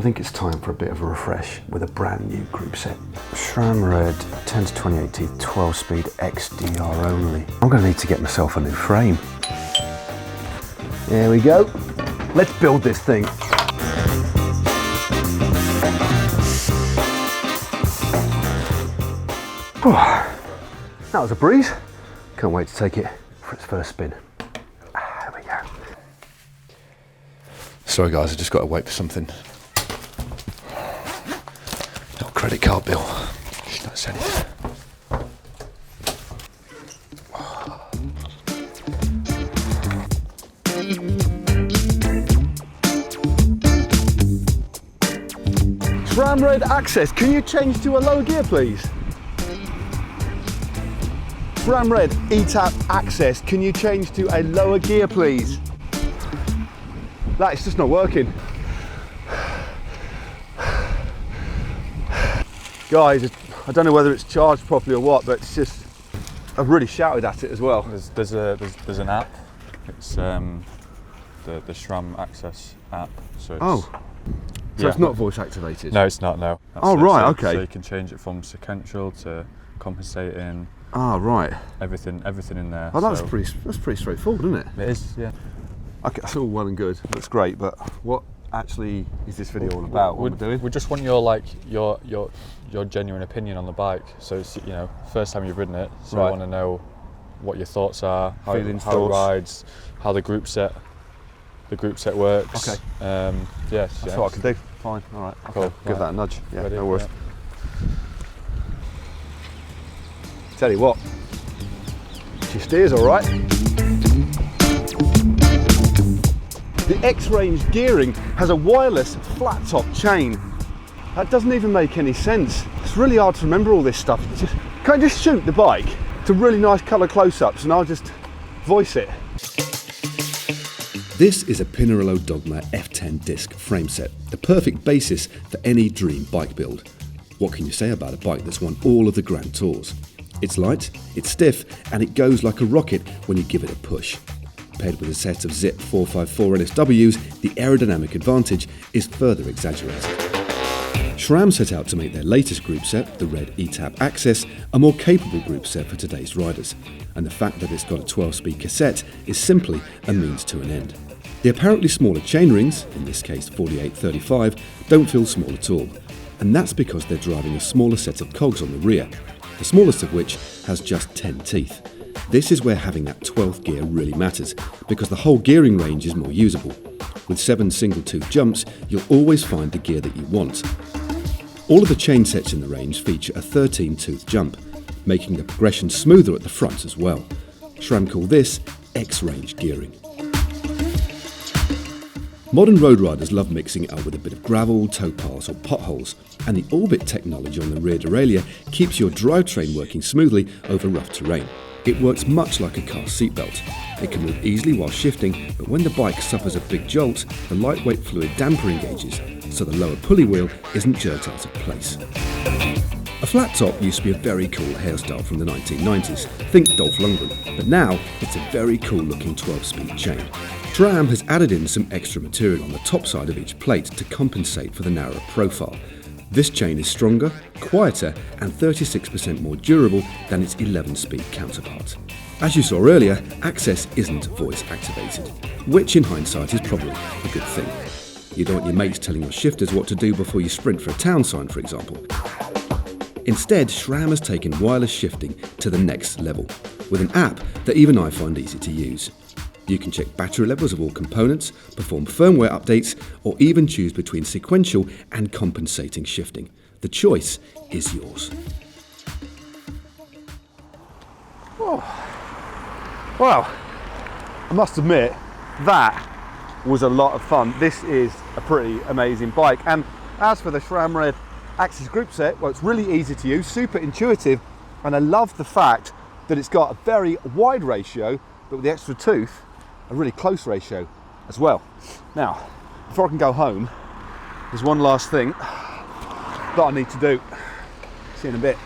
think it's time for a bit of a refresh with a brand new group set. SRAM Red 10 to 28 teeth 12 speed XDR only. I'm going to need to get myself a new frame. There we go. Let's build this thing. That was a breeze. Can't wait to take it for its first spin. There we go. Sorry guys, I just got to wait for something. Not a credit card bill. Should not send it. SRAM Red AXS, can you change to a lower gear please? SRAM Red eTap AXS, can you change to a lower gear please? That is just not working. Guys, I don't know whether it's charged properly or what, but it's just, I've really shouted at it as well. There's an app. It's the SRAM AXS app. So it's, it's not voice activated? No, it's not, no. Oh, right, okay. So you can change it from sequential to compensating. Ah, right. Everything in there. Oh, that's pretty straightforward, isn't it? It is, yeah. Okay, that's all well and good. That's great, but what actually is this video all about? What we're doing? We just want your genuine opinion on the bike. So it's, you know, first time you've ridden it, so right. I want to know what your thoughts are, how it rides, how the group set works. Okay. Yes. That's what I can do. Fine. All right. Okay. Cool. Give that a nudge. Yeah. Ready? No worries. Yeah. Tell you what, she steers all right. The X-Range gearing has a wireless flat top chain. That doesn't even make any sense. It's really hard to remember all this stuff. Can I just shoot the bike to really nice colour close-ups and I'll just voice it? This is a Pinarello Dogma F10 disc frame set, the perfect basis for any dream bike build. What can you say about a bike that's won all of the Grand Tours? It's light, it's stiff, and it goes like a rocket when you give it a push. Paired with a set of Zip 454 NSWs, the aerodynamic advantage is further exaggerated. SRAM set out to make their latest group set, the Red eTap AXS, a more capable group set for today's riders, and the fact that it's got a 12-speed cassette is simply a means to an end. The apparently smaller chainrings, in this case 48-35, don't feel small at all, and that's because they're driving a smaller set of cogs on the rear, the smallest of which has just 10 teeth. This is where having that 12th gear really matters, because the whole gearing range is more usable. With 7 single-tooth jumps, you'll always find the gear that you want. All of the chain sets in the range feature a 13-tooth jump, making the progression smoother at the front as well. SRAM call this X-Range gearing. Modern road riders love mixing it up with a bit of gravel, tow paths or potholes, and the Orbit technology on the rear derailleur keeps your drivetrain working smoothly over rough terrain. It works much like a car seatbelt. It can move easily while shifting, but when the bike suffers a big jolt, the lightweight fluid damper engages, so the lower pulley wheel isn't jerked out of place. A flat top used to be a very cool hairstyle from the 1990s, think Dolph Lundgren, but now it's a very cool looking 12-speed chain. SRAM has added in some extra material on the top side of each plate to compensate for the narrower profile. This chain is stronger, quieter and 36% more durable than its 11-speed counterpart. As you saw earlier, AXS isn't voice activated, which in hindsight is probably a good thing. You don't want your mates telling your shifters what to do before you sprint for a town sign, for example. Instead, SRAM has taken wireless shifting to the next level, with an app that even I find easy to use. You can check battery levels of all components, perform firmware updates, or even choose between sequential and compensating shifting. The choice is yours. Oh. Well, I must admit, that was a lot of fun. This is a pretty amazing bike. And as for the SRAM Red AXS group set, well, it's really easy to use, super intuitive, and I love the fact that it's got a very wide ratio, but with the extra tooth, a really close ratio as well. Now, before I can go home, there's one last thing that I need to do. See you in a bit.